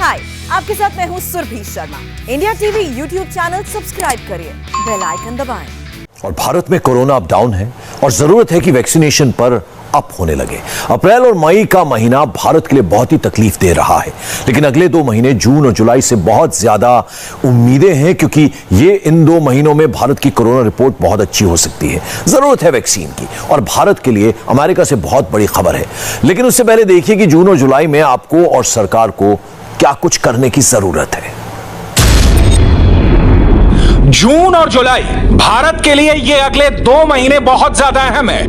हाय, आपके साथ मैं हूँ Surabhi Sharma. India TV YouTube channel subscribe करिए, बेल आइकन दबाएं। और भारत में कोरोना अब डाउन है और जरूरत है कि वैक्सीनेशन पर अप होने लगे। अप्रैल और मई का महीना भारत के लिए बहुत ही तकलीफ दे रहा है, लेकिन अगले 2 महीने जून और जुलाई से बहुत ज्यादा उम्मीदें हैं, क्योंकि ये इन 2 महीनों में भारत की कोरोना रिपोर्ट बहुत अच्छी हो सकती है। जरूरत है वैक्सीन की और भारत के लिए अमेरिका से बहुत बड़ी खबर है। लेकिन उससे पहले देखिए कि जून और जुलाई में आपको और सरकार को क्या कुछ करने की जरूरत है। जून और जुलाई भारत के लिए ये अगले 2 महीने बहुत ज्यादा अहम है,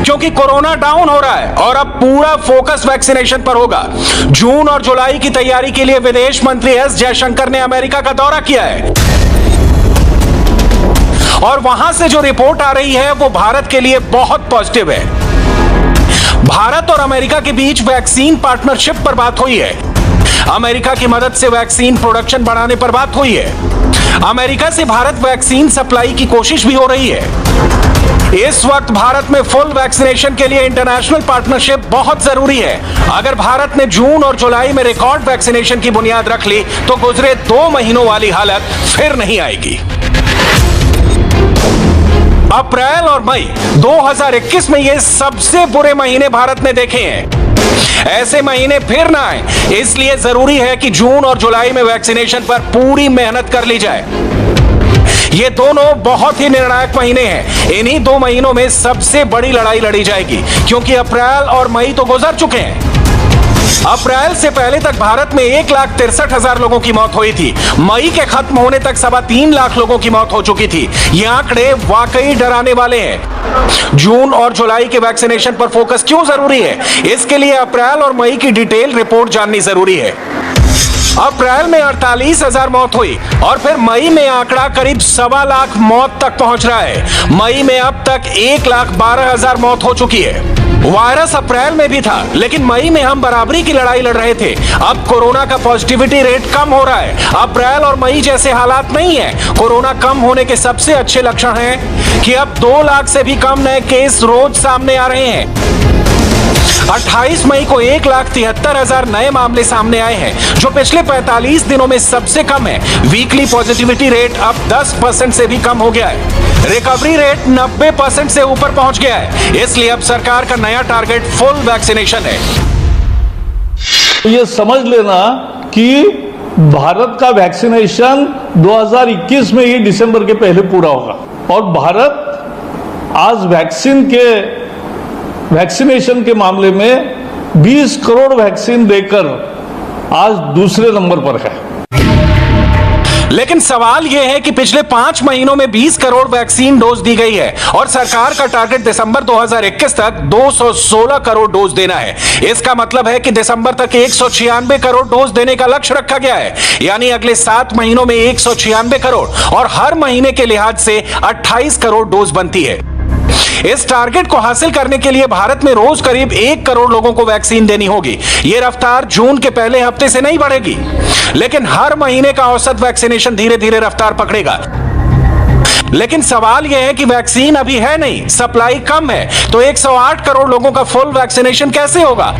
क्योंकि कोरोना डाउन हो रहा है और अब पूरा फोकस वैक्सीनेशन पर होगा। जून और जुलाई की तैयारी के लिए विदेश मंत्री एस जयशंकर ने अमेरिका का दौरा किया है और वहां से जो रिपोर्ट आ रही है वो भारत के लिए बहुत पॉजिटिव है। भारत और अमेरिका के बीच वैक्सीन पार्टनरशिप पर बात हुई है। अमेरिका की मदद से वैक्सीन प्रोडक्शन बढ़ाने पर बात हुई है। अमेरिका से भारत वैक्सीन सप्लाई की कोशिश भी हो रही है। इस वक्त भारत में फुल वैक्सीनेशन के लिए इंटरनेशनल पार्टनरशिप बहुत जरूरी है। अगर भारत ने जून और जुलाई में रिकॉर्ड वैक्सीनेशन की बुनियाद रख ली तो गुजरे 2 महीनों वाली हालत फिर नहीं आएगी। अप्रैल और मई 2021 में ये सबसे बुरे महीने भारत ने देखे हैं। ऐसे महीने फिर ना आए, इसलिए जरूरी है कि जून और जुलाई में वैक्सीनेशन पर पूरी मेहनत कर ली जाए। ये दोनों बहुत ही निर्णायक महीने हैं। इन्हीं 2 महीनों में सबसे बड़ी लड़ाई लड़ी जाएगी, क्योंकि अप्रैल और मई तो गुजर चुके हैं। अप्रैल से पहले तक भारत में 1,63,000 लोगों की मौत हुई थी। मई के खत्म होने तक 3.25 लाख लोगों की मौत हो चुकी थी। ये आंकड़े वाकई डराने वाले हैं। जून और जुलाई के वैक्सीनेशन पर फोकस क्यों जरूरी है? इसके लिए अप्रैल और मई की डिटेल रिपोर्ट जाननी जरूरी है। अप्रैल में 48,000 मौत हुई और फिर मई में आंकड़ा करीब 1.25 लाख मौत तक पहुंच रहा है। मई में अब तक 1,12,000 मौत हो चुकी है। वायरस अप्रैल में भी था, लेकिन मई में हम बराबरी की लड़ाई लड़ रहे थे। अब कोरोना का पॉजिटिविटी रेट कम हो रहा है। अप्रैल और मई जैसे हालात नहीं है। कोरोना कम होने के सबसे अच्छे लक्षण हैं कि अब 2 लाख से भी कम नए केस रोज सामने आ रहे हैं। 28 मई को 1,73,000 नए मामले सामने आए हैं, जो पिछले 45 दिनों में सबसे कम है। वीकली पॉजिटिविटी रेट अब 10% से भी कम हो गया है। रिकवरी रेट 90% से ऊपर पहुंच गया है। इसलिए अब सरकार का नया टारगेट फुल वैक्सीनेशन है। ये समझ लेना कि भारत का वैक्सीनेशन 2021 में ही दिसंबर के पहले पूरा होगा और भारत आज वैक्सीनेशन के मामले में 20 करोड़ वैक्सीन देकर आज दूसरे नंबर पर है। लेकिन सवाल यह है कि पिछले 5 महीनों में 20 करोड़ वैक्सीन डोज दी गई है और सरकार का टारगेट दिसंबर 2021 तक 216 करोड़ डोज देना है। इसका मतलब है कि दिसंबर तक 196 करोड़ डोज देने का लक्ष्य रखा गया है, यानी अगले 7 महीनों में 196 करोड़ और हर महीने के लिहाज से 28 करोड़ डोज बनती है। इस टारगेट को हासिल करने के लिए भारत में रोज करीब 1 करोड़ लोगों को वैक्सीन देनी होगी। यह रफ्तार जून के पहले हफ्ते से नहीं बढ़ेगी, लेकिन हर महीने का औसत वैक्सीनेशन धीरे धीरे रफ्तार पकड़ेगा। लेकिन सवाल यह है कि वैक्सीन अभी है नहीं, सप्लाई कम है, तो 108 करोड़ लोगों का फुल वैक्सीनेशन कैसे होगा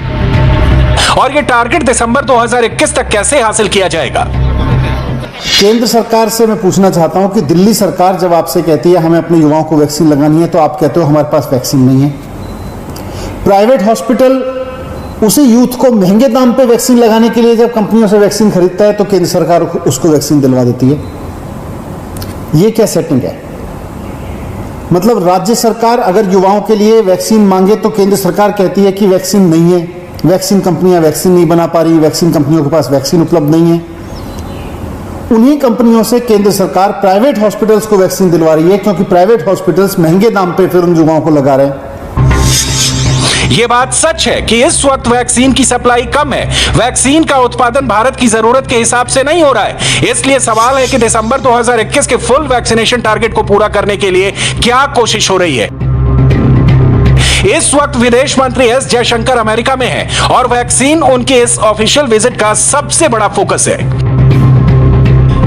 और यह टारगेट दिसंबर 2021 तक कैसे हासिल किया जाएगा? केंद्र सरकार से मैं पूछना चाहता हूं कि दिल्ली सरकार जब आपसे कहती है हमें अपने युवाओं को वैक्सीन लगानी है, तो आप कहते हो हमारे पास वैक्सीन नहीं है। प्राइवेट हॉस्पिटल उसी यूथ को महंगे दाम पे वैक्सीन लगाने के लिए जब कंपनियों से वैक्सीन खरीदता है तो केंद्र सरकार उसको वैक्सीन दिलवा देती है। ये क्या सेटिंग है? मतलब राज्य सरकार अगर युवाओं के लिए वैक्सीन मांगे तो केंद्र सरकार कहती है कि वैक्सीन नहीं है, वैक्सीन कंपनियां वैक्सीन नहीं बना पा रही, वैक्सीन कंपनियों के पास वैक्सीन उपलब्ध नहीं है। उन्हीं कंपनियों से केंद्र सरकार प्राइवेट हॉस्पिटल्स को वैक्सीन दिलवा रही है, क्योंकि प्राइवेट हॉस्पिटल्स महंगे दाम पे फिर उन युवाओं को लगा रहे हैं। यह बात सच है कि इस वक्त वैक्सीन की सप्लाई कम है। वैक्सीन का उत्पादन भारत की जरूरत के हिसाब से नहीं हो रहा है। इसलिए सवाल है कि दिसंबर 2021 के फुल वैक्सीनेशन टारगेट को पूरा करने के लिए क्या कोशिश हो रही है। इस वक्त विदेश मंत्री एस जयशंकर अमेरिका में हैं और वैक्सीन उनके इस ऑफिशियल विजिट का सबसे बड़ा फोकस है।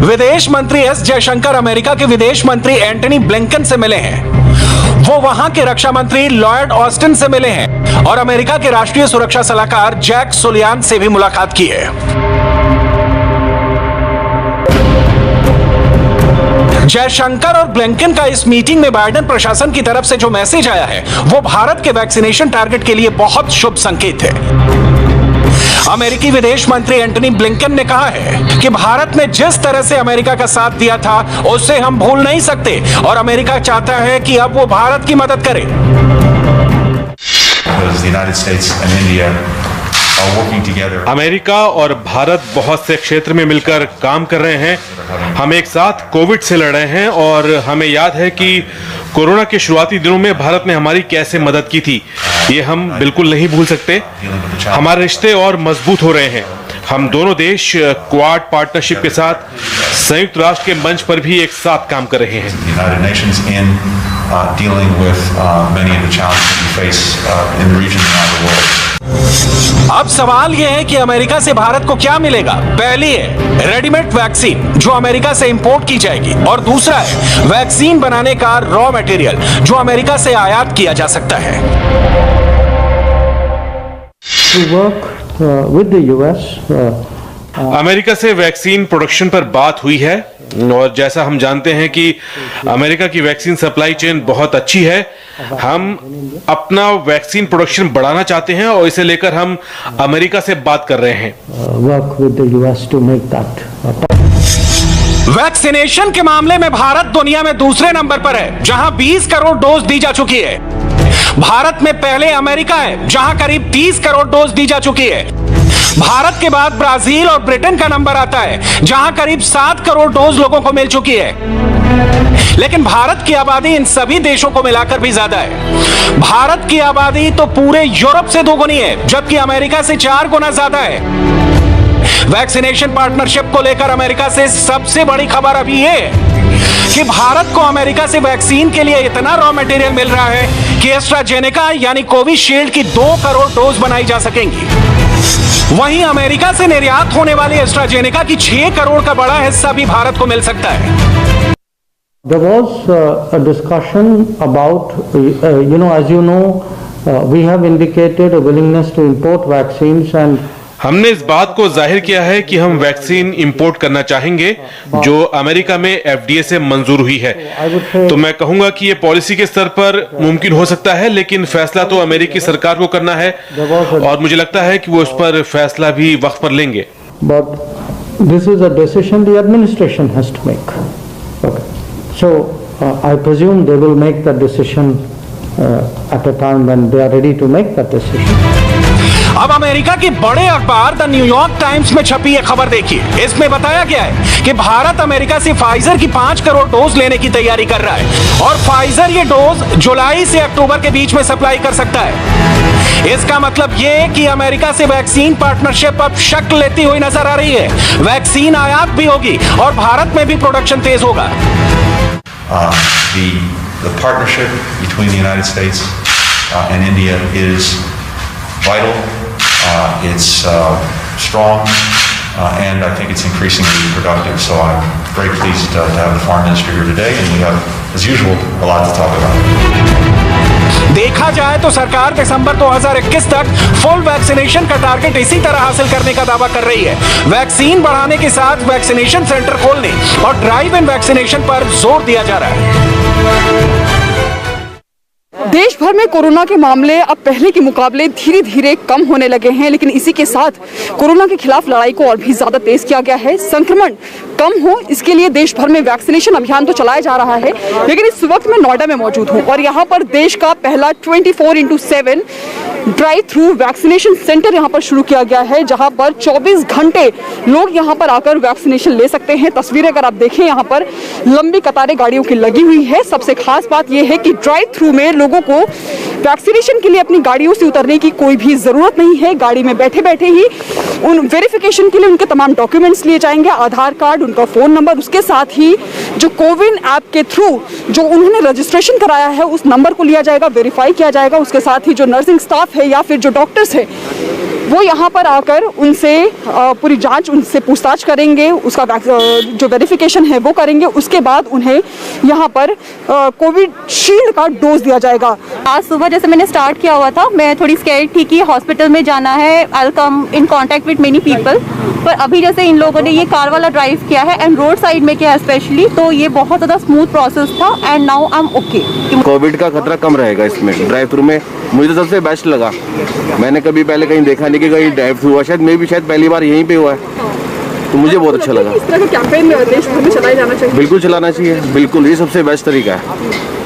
विदेश मंत्री एस जयशंकर अमेरिका के विदेश मंत्री एंटनी ब्लिंकन से मिले हैं। वो वहां के रक्षा मंत्री लॉयड ऑस्टिन से मिले हैं और अमेरिका के राष्ट्रीय सुरक्षा सलाहकार जैक सुलिवान से भी मुलाकात की है। जयशंकर और ब्लिंकन का इस मीटिंग में बाइडेन प्रशासन की तरफ से जो मैसेज आया है वो भारत के वैक्सीनेशन टारगेट के लिए बहुत शुभ संकेत है। अमेरिकी विदेश मंत्री एंटनी ब्लिंकन ने कहा है कि भारत ने जिस तरह से अमेरिका का साथ दिया था उसे हम भूल नहीं सकते और अमेरिका चाहता है कि अब वो भारत की मदद करे। अमेरिका और भारत बहुत से क्षेत्र में मिलकर काम कर रहे हैं। हम एक साथ कोविड से लड़ रहे हैं और हमें याद है कि कोरोना के शुरुआती दिनों में भारत ने हमारी कैसे मदद की थी, ये हम बिल्कुल नहीं भूल सकते। हमारे रिश्ते और मजबूत हो रहे हैं। हम दोनों देश क्वाड पार्टनरशिप के साथ संयुक्त राष्ट्र के मंच पर भी एक साथ काम कर रहे हैं। अब सवाल यह है कि अमेरिका से भारत को क्या मिलेगा। पहली है रेडीमेड वैक्सीन जो अमेरिका से इंपोर्ट की जाएगी और दूसरा है वैक्सीन बनाने का रॉ मटेरियल जो अमेरिका से आयात किया जा सकता है। अमेरिका से वैक्सीन प्रोडक्शन पर बात हुई है और जैसा हम जानते हैं कि अमेरिका की वैक्सीन सप्लाई चेन बहुत अच्छी है। हम अपना वैक्सीन प्रोडक्शन बढ़ाना चाहते हैं और इसे लेकर हम अमेरिका से बात कर रहे हैं। वैक्सीनेशन के मामले में भारत दुनिया में दूसरे नंबर पर है जहां 20 करोड़ डोज दी जा चुकी है। भारत में पहले अमेरिका है जहां करीब 30 करोड़ डोज दी जा चुकी है। भारत के बाद ब्राजील और ब्रिटेन का नंबर आता है जहां करीब 7 करोड़ डोज लोगों को मिल चुकी है। लेकिन भारत की आबादी इन सभी देशों को मिलाकर भी ज्यादा है। भारत की आबादी तो पूरे यूरोप से दोगुनी है जबकि अमेरिका से 4 गुना ज्यादा है। वैक्सीनेशन पार्टनरशिप को लेकर अमेरिका से सबसे बड़ी खबर अभी ये कि भारत को अमेरिका से वैक्सीन के लिए इतना रॉ मटेरियल मिल रहा है कि एस्ट्राजेनेका यानी कोविशील्ड की 2 करोड़ डोज बनाई जा सकेंगी। वहीं अमेरिका से निर्यात होने वाली एस्ट्राजेनेका की 6 करोड़ का बड़ा हिस्सा भी भारत को मिल सकता है। There was a discussion about, we have indicated a willingness to import vaccines and हमने इस बात को जाहिर किया है कि हम वैक्सीन इंपोर्ट करना चाहेंगे जो अमेरिका में FDA से मंजूर हुई है। तो मैं कहूंगा कि ये पॉलिसी के स्तर पर मुमकिन हो सकता है लेकिन फैसला तो अमेरिकी सरकार को करना है और मुझे लगता है कि वो इस पर फैसला भी वक्त पर लेंगे। But this is a decision the administration has to make. Okay. So I presume they will make that decision at a time when they are ready to make that decision. अब अमेरिका के बड़े अखबार the New York times में छपी एक खबर देखिए। इसमें बताया गया है कि भारत अमेरिका से फाइजर की 5 करोड़ डोज लेने की तैयारी कर रहा है और फाइजर ये डोज जुलाई से अक्टूबर के बीच में सप्लाई कर सकता है। इसका मतलब ये कि अमेरिका से वैक्सीन पार्टनरशिप अब शक्ल लेती हुई नजर आ रही है। वैक्सीन आयात भी होगी और भारत में भी प्रोडक्शन तेज होगा। The partnership between the United States and India is vital. It's strong, and I think it's increasingly productive. So I'm very pleased to have the Foreign Minister here today, and we have, as usual, a lot to talk about. देखा जाए तो सरकार दिसंबर 2021 तक full vaccination का target इसी तरह हासिल करने का दावा कर रही है। वैक्सीन बढ़ाने के साथ वैक्सीनेशन सेंटर खोलने और ड्राइव इन वैक्सीनेशन पर जोर दिया जा रहा है। देश भर में कोरोना के मामले अब पहले के मुकाबले धीरे धीरे कम होने लगे हैं, लेकिन इसी के साथ कोरोना के खिलाफ लड़ाई को और भी ज्यादा तेज किया गया है। संक्रमण कम हो इसके लिए देश भर में वैक्सीनेशन अभियान तो चलाया जा रहा है, लेकिन इस वक्त मैं नोएडा में मौजूद हूं और यहां पर देश का पहला 24/7 ड्राइव थ्रू वैक्सीनेशन सेंटर यहां पर शुरू किया गया है, जहां पर 24 घंटे लोग यहां पर आकर वैक्सीनेशन ले सकते हैं। तस्वीरें अगर आप देखें यहां पर लंबी कतारें गाड़ियों की लगी हुई है। सबसे खास बात यह है कि ड्राइव थ्रू में लोगों को वैक्सीनेशन के लिए अपनी गाड़ियों से उतरने की कोई भी जरूरत नहीं है। गाड़ी में बैठे बैठे ही उन वेरिफिकेशन के लिए उनके तमाम डॉक्यूमेंट्स लिए जाएंगे, आधार कार्ड, उनका फोन नंबर, उसके साथ ही जो कोविन ऐप के थ्रू जो उन्होंने रजिस्ट्रेशन कराया है उस नंबर को लिया जाएगा, वेरीफाई किया जाएगा। उसके साथ ही जो नर्सिंग स्टाफ है या फिर जो डॉक्टर्स है वो यहाँ पर आकर उनसे पूरी जांच, उनसे पूछताछ करेंगे, उसका जो वेरिफिकेशन है वो करेंगे। उसके बाद उन्हें यहाँ पर कोविशील्ड का डोज दिया जाएगा। आज सुबह जैसे मैंने स्टार्ट किया हुआ था, मैं थोड़ी स्कैर्ड थी कि हॉस्पिटल में जाना है, I will come in contact with many people, पर अभी जैसे इन लोगों ने ये कार वाला ड्राइव किया है एंड रोड साइड में किया है स्पेशली, तो ये बहुत ज़्यादा स्मूथ प्रोसेस था and now I am okay. Covid का खतरा कम रहेगा इसमें, ड्राइव थ्रू में मुझे तो सबसे बेस्ट लगा। मैंने कभी पहले कहीं देखा नहीं कि कहीं ड्राइव थ्रू हुआ, शायद पहली बार यहीं पे हुआ है, तो मुझे बहुत अच्छा लगा। इस तरह का कैंपेन देश भर में चलाया जाना चाहिए। बिल्कुल चलाना चाहिए, बिल्कुल, ये सबसे बेस्ट तरीका है।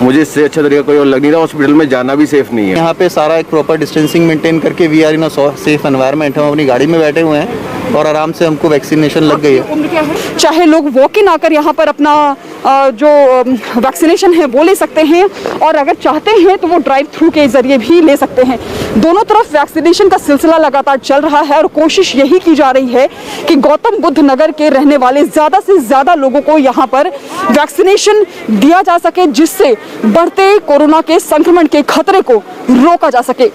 मुझे इससे अच्छा तरीका कोई और लग नहीं रहा। हॉस्पिटल में जाना भी सेफ नहीं है। यहाँ पे सारा एक प्रॉपर डिस्टेंसिंग मेंटेन करके we are in a safe environment. हम अपनी गाड़ी में बैठे हुए हैं और आराम से हमको वैक्सीनेशन लग गई है। चाहे लोग वॉक इन आकर यहाँ पर अपना जो वैक्सीनेशन है वो ले सकते हैं, और अगर चाहते हैं तो वो ड्राइव थ्रू के जरिए भी ले सकते हैं। दोनों तरफ वैक्सीनेशन का सिलसिला लगातार चल रहा है और कोशिश यही की जा रही है कि गौतम बुद्ध नगर के रहने वाले ज़्यादा से ज़्यादा लोगों को यहाँ पर वैक्सीनेशन दिया जा सके, जिससे बढ़ते कोरोना के संक्रमण के खतरे को रोका जा सके।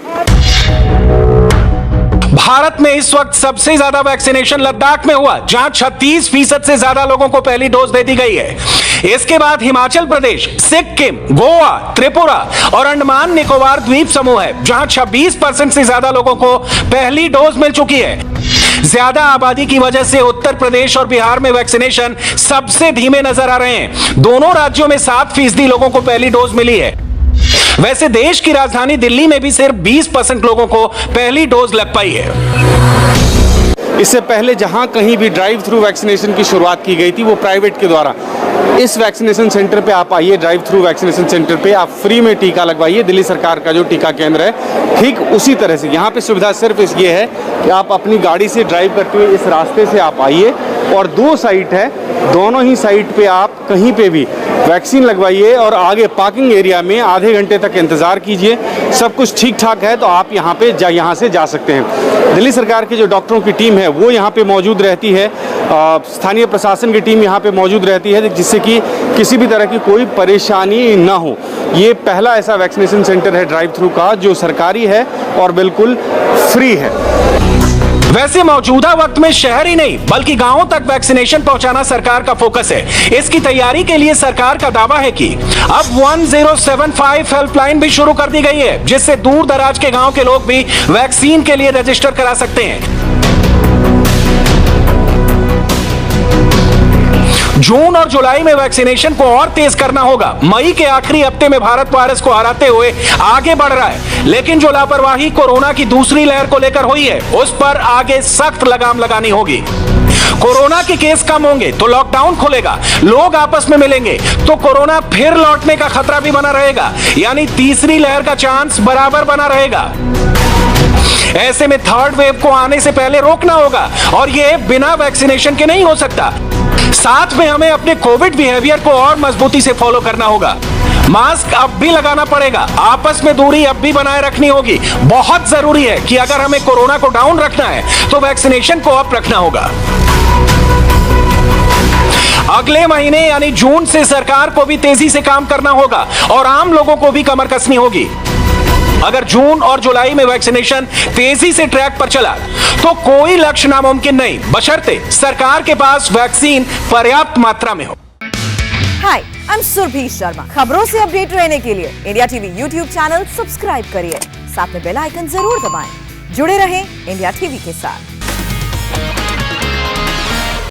भारत में इस वक्त सबसे ज्यादा वैक्सीनेशन लद्दाख में हुआ, जहां 36% से ज्यादा लोगों को पहली डोज दे दी गई है। इसके बाद हिमाचल प्रदेश, सिक्किम, गोवा, त्रिपुरा और अंडमान निकोबार द्वीप समूह है, जहां 26% से ज्यादा लोगों को पहली डोज मिल चुकी है। ज्यादा आबादी की वजह से उत्तर प्रदेश और बिहार में वैक्सीनेशन सबसे धीमे नजर आ रहे हैं। दोनों राज्यों में 7% लोगों को पहली डोज मिली है। वैसे देश की राजधानी दिल्ली में भी सिर्फ 20% लोगों को पहली डोज लग पाई है। इससे पहले जहां कहीं भी ड्राइव थ्रू वैक्सीनेशन की शुरुआत की गई थी वो प्राइवेट के द्वारा। इस वैक्सीनेशन सेंटर पे आप आइए, ड्राइव थ्रू वैक्सीनेशन सेंटर पे आप फ्री में टीका लगवाइए। दिल्ली सरकार का जो टीका केंद्र है ठीक उसी तरह से यहाँ पे सुविधा सिर्फ ये है कि आप अपनी गाड़ी से ड्राइव करते हुए इस रास्ते से आप आइए, और 2 साइट है, दोनों ही साइट पे आप कहीं पे भी वैक्सीन लगवाइए और आगे पार्किंग एरिया में आधे घंटे तक इंतज़ार कीजिए। सब कुछ ठीक ठाक है तो आप यहाँ से जा सकते हैं। दिल्ली सरकार की जो डॉक्टरों की टीम है वो यहाँ पे मौजूद रहती है, स्थानीय प्रशासन की टीम यहाँ पे मौजूद रहती है, जिससे कि किसी भी तरह की कोई परेशानी ना हो। ये पहला ऐसा वैक्सीनेशन सेंटर है ड्राइव थ्रू का जो सरकारी है और बिल्कुल फ्री है। वैसे मौजूदा वक्त में शहर ही नहीं बल्कि गांवों तक वैक्सीनेशन पहुंचाना सरकार का फोकस है। इसकी तैयारी के लिए सरकार का दावा है कि अब 1075 हेल्पलाइन भी शुरू कर दी गई है, जिससे दूर दराज के गांव के लोग भी वैक्सीन के लिए रजिस्टर करा सकते हैं। जून और जुलाई में वैक्सीनेशन को और तेज करना होगा। मई के आखिरी हफ्ते में भारत वायरस को हराते हुए आगे बढ़ रहा है, लेकिन जो लापरवाही कोरोना की दूसरी लहर को लेकर हुई है उस पर आगे सख्त लगाम लगानी होगी। कोरोना के केस कम होंगे तो लॉकडाउन खुलेगा, लोग आपस में मिलेंगे तो कोरोना फिर लौटने का खतरा भी बना रहेगा, यानी तीसरी लहर का चांस बराबर बना रहेगा। ऐसे में थर्ड वेव को आने से पहले रोकना होगा, और यह बिना वैक्सीनेशन के नहीं हो सकता। साथ में हमें अपने कोविड बिहेवियर को और मजबूती से फॉलो करना होगा। मास्क अब भी लगाना पड़ेगा, आपस में दूरी अब भी बनाए रखनी होगी। बहुत जरूरी है कि अगर हमें कोरोना को डाउन रखना है तो वैक्सीनेशन को अप रखना होगा। अगले महीने यानी जून से सरकार को भी तेजी से काम करना होगा और आम लोगों को भी कमर कसनी होगी। अगर जून और जुलाई में वैक्सीनेशन तेजी से ट्रैक पर चला तो कोई लक्ष्य नामुमकिन नहीं, बशर्ते सरकार के पास वैक्सीन पर्याप्त मात्रा में हो। हाय, आई एम सुरभि शर्मा। खबरों से अपडेट रहने के लिए India TV YouTube channel subscribe करिए, साथ में बेल आइकन जरूर दबाएं। जुड़े रहें इंडिया टीवी के साथ।